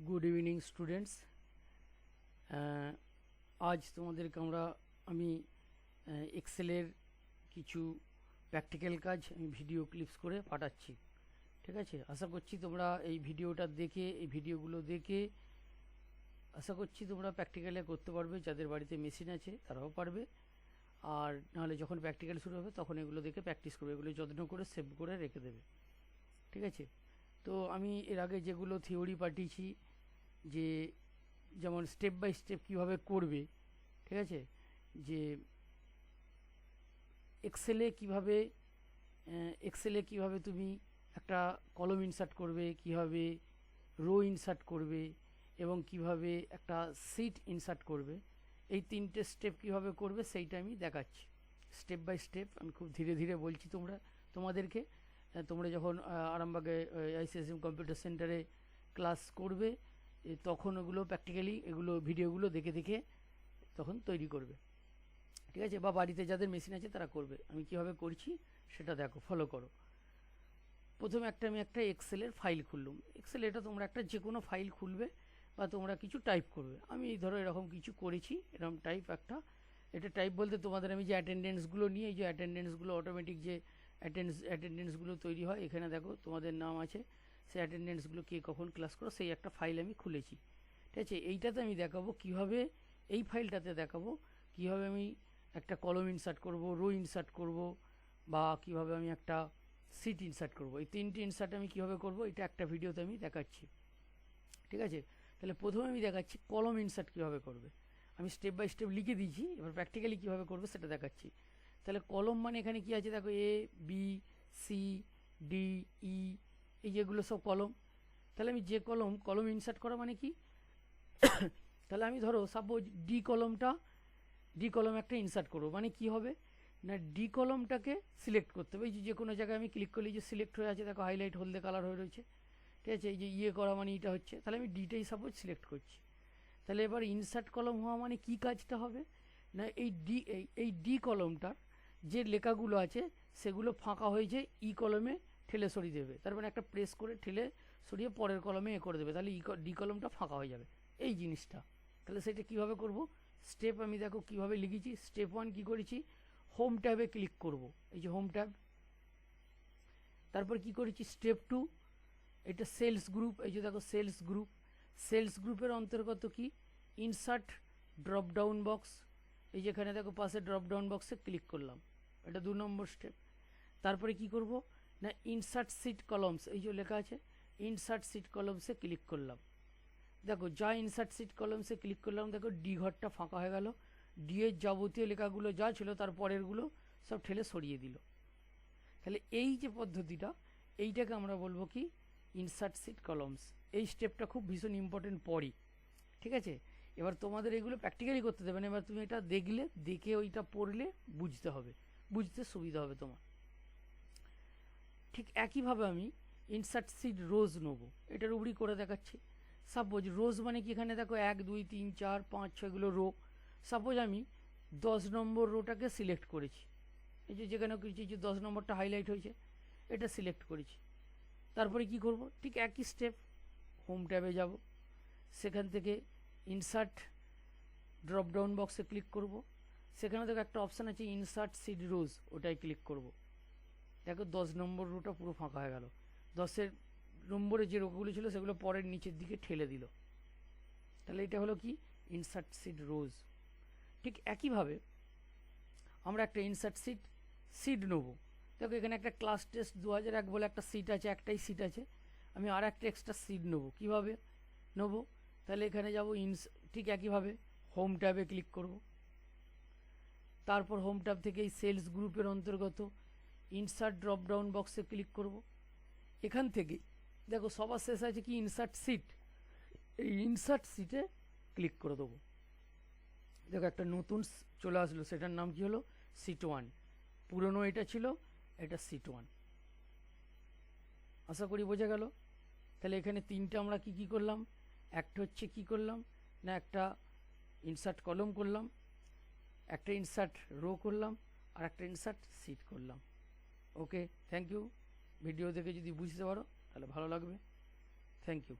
Good evening students. आज তোমাদেরকে আমি এক্সেলের কিছু প্র্যাকটিক্যাল কাজ আমি ভিডিও ক্লিপস করে পাঠাচ্ছি। ঠিক আছে, আশা করছি তোমরা এই ভিডিওটা দেখে এই ভিডিওগুলো দেখে আশা করছি তোমরা প্র্যাকটিক্যালে করতে পারবে। যাদের বাড়িতে মেশিন আছে তারাও পারবে, আর নাহলে যখন প্র্যাকটিক্যাল শুরু হবে তখন এগুলো দেখে প্র্যাকটিস করবে, এগুলো যত্ন করে সেভ করে রেখে দেবে। ঠিক আছে, তো আমি এর আগে যেগুলো থিওরি পাঠিয়েছি যে যেমন স্টেপ বাই স্টেপ কীভাবে করবে, ঠিক আছে, যে এক্সেলে কিভাবে তুমি একটা কলম ইনসার্ট করবে, কিভাবে রো ইনসার্ট করবে এবং কিভাবে একটা সিট ইনসার্ট করবে, এই তিনটে স্টেপ কিভাবে করবে সেইটা আমি দেখাচ্ছি স্টেপ বাই স্টেপ। আমি খুব ধীরে ধীরে বলছি তোমাদেরকে। তোমরা যখন আরামবাগে আইসিএসএম কম্পিউটার সেন্টারে ক্লাস করবে তখন ওগুলো প্র্যাকটিক্যালি এগুলো ভিডিওগুলো দেখে দেখে তখন তৈরি করবে। ঠিক আছে, বা বাড়িতে যাদের মেশিন আছে তারা করবে। আমি কিভাবে করছি সেটা দেখো, ফলো করো। প্রথমে আমি একটা এক্সেলের ফাইল খুললাম। এক্সেল এটা তোমরা একটা যে কোনো ফাইল খুলবে বা তোমরা কিছু টাইপ করবে। আমি ধরো এরকম কিছু করেছি, এরকম টাইপ একটা। এটা টাইপ বলতে তোমাদের আমি যে অ্যাটেন্ডেন্সগুলো নিয়ে, এই যে অ্যাটেন্ডেন্সগুলো অটোমেটিক যে অ্যাটেন্ডেন্সগুলো তৈরি হয়, এখানে দেখো তোমাদের নাম আছে, সেই অ্যাটেন্ডেন্সগুলো কে কখন ক্লাস করো সেই একটা ফাইল আমি খুলেছি। ঠিক আছে, এইটাতে আমি দেখাবো কীভাবে, এই ফাইলটাতে দেখাবো কীভাবে আমি একটা কলম ইনসার্ট করব, রো ইনসার্ট করব, বা কীভাবে আমি একটা সিট ইনসার্ট করব। এই তিনটে ইনসার্ট আমি কীভাবে করব এটা একটা ভিডিওতে আমি দেখাচ্ছি। ঠিক আছে, তাহলে প্রথমে আমি দেখাচ্ছি কলম ইনসার্ট কীভাবে করবে। আমি স্টেপ বাই স্টেপ লিখে দিয়েছি, এবার প্র্যাকটিক্যালি কীভাবে করবে সেটা দেখাচ্ছি। তাহলে কলম মানে এখানে কী আছে দেখো, A B C D E, এই যেগুলো সব কলম। তাহলে আমি যে কলম ইনসার্ট করা মানে কি, তাহলে আমি ধরো সাপোজ ডি কলম একটা ইনসার্ট করবো, মানে কি হবে না, ডি কলমটাকে সিলেক্ট করতে হবে। এই যে কোনো জায়গায় আমি ক্লিক করলে যে সিলেক্ট হয়ে আছে দেখো, হাইলাইট হলদে কালার হয়ে রয়েছে। ঠিক আছে, এই যে করা মানে এটা হচ্ছে, তাহলে আমি ডিটাই সাপোজ সিলেক্ট করছি। তাহলে এবার ইনসার্ট কলম হওয়া মানে কি কাজটা হবে না, এই ডি কলমটার যে লেখাগুলো আছে সেগুলো ফাঁকা হয়ে যে ই কলমে ঠেলে সরিয়ে দেবে। তার মানে একটা প্রেস করে ঠেলে সরিয়ে পরের কলমে করে দেবে, তাহলে ডি কলমটা ফাঁকা হয়ে যাবে এই জিনিসটা। তাহলে সেটা কিভাবে করব, স্টেপ আমি দেখো কিভাবে লিখেছি। স্টেপ 1 কি করেছি, হোম ট্যাবে ক্লিক করব, এই যে হোম ট্যাব। তারপর কি করেছি স্টেপ 2, এটা সেলস গ্রুপ, এই যে দেখো সেলস গ্রুপের অন্তর্গত কি ইনসার্ট ড্রপ ডাউন বক্স, এই যেখানে দেখো পাশে ড্রপ ডাউন বক্সে ক্লিক করলাম, এটা 2 নম্বর স্টেপ। তারপরে কি করব না, ইনসার্ট সিট কলমস, এই যে লেখা আছে ইনসার্ট সিট কলমসে ক্লিক করলাম। দেখো যা ইনসার্ট সিট কলমসে ক্লিক করলাম, দেখো ডি ঘরটা ফাঁকা হয়ে গেল, ডি এর যাবতীয় লেখাগুলো যা ছিল তার পরেরগুলো সব ঠেলে সরিয়ে দিল। তাহলে এই যে পদ্ধতিটা, এইটাকে আমরা বলবো কি ইনসার্ট সিট কলমস। এই স্টেপটা খুব ভীষণ ইম্পর্টেন্ট পড়ি। ঠিক আছে, এবার তোমাদের এগুলো প্র্যাকটিক্যালি করতে দেবে না, এবার তুমি এটা দেখে ওইটা পড়লে বুঝতে সুবিধা হবে তোমার। ঠিক একইভাবে আমি ইনসার্ট সিট রোজ নেবো, এটা রুবরি করে দেখাচ্ছি। সাপোজ রোজ মানে কি, এখানে দেখো 1 2 3 4 5 6 এগুলো রো। সাপোজ আমি 10 নম্বর রোটাকে সিলেক্ট করেছি, এই যে যেখানে যে 10 নম্বরটা হাইলাইট হয়েছে এটা সিলেক্ট করেছি। তারপরে কি করব, ঠিক একই স্টেপ, হোম ট্যাবে যাব, সেখান থেকে ইনসার্ট ড্রপ ডাউন বক্সে ক্লিক করব, সেখানে দেখো একটা অপশান আছে ইনসার্ট সিট রোজ, ওটাই ক্লিক করব। দেখো 10 নম্বর রোটা পুরো ফাঁকা হয়ে গেল, 10 নম্বরে যে রোগুলো ছিল সেগুলো পরের নিচের দিকে ঠেলে দিল। তাহলে এটা হলো কি ইনসার্ট সিট রোজ। ঠিক একইভাবে আমরা একটা ইনসার্ট সিট নেব। দেখো এখানে একটা ক্লাস টেস্ট 2001 বলে একটা সিট আছে, একটাই সিট আছে, আমি আর একটা এক্সট্রা সিট নেবো। কীভাবে নেবো, তাহলে এখানে যাব ঠিক একইভাবে হোম ট্যাবে ক্লিক করব। তারপর হোম ট্যাব থেকে এই সেলস গ্রুপের অন্তর্গত ইনসার্ট ড্রপ ডাউন বক্সে ক্লিক করব। এখান থেকে দেখো সবার শেষ আছে কি ইনসার্ট সিট, এই ইনসার্ট সিটে ক্লিক করে দেবো। দেখো একটা নতুন চলে আসলো, সেটার নাম কি হলো সিট 1, পুরনো এটা ছিল, এটা সিট 1। আশা করি বোঝা গেল। তাহলে এখানে তিনটা আমরা কি করলাম, একটা হচ্ছে কি করলাম না, একটা ইনসার্ট কলম করলাম, একটা ইনসার্ট রো করলাম, আর একটা ইনসার্ট সিট করলাম। ওকে, থ্যাংক ইউ। ভিডিও দেখে যদি বুঝতে পারো তাহলে ভালো লাগবে। Thank you.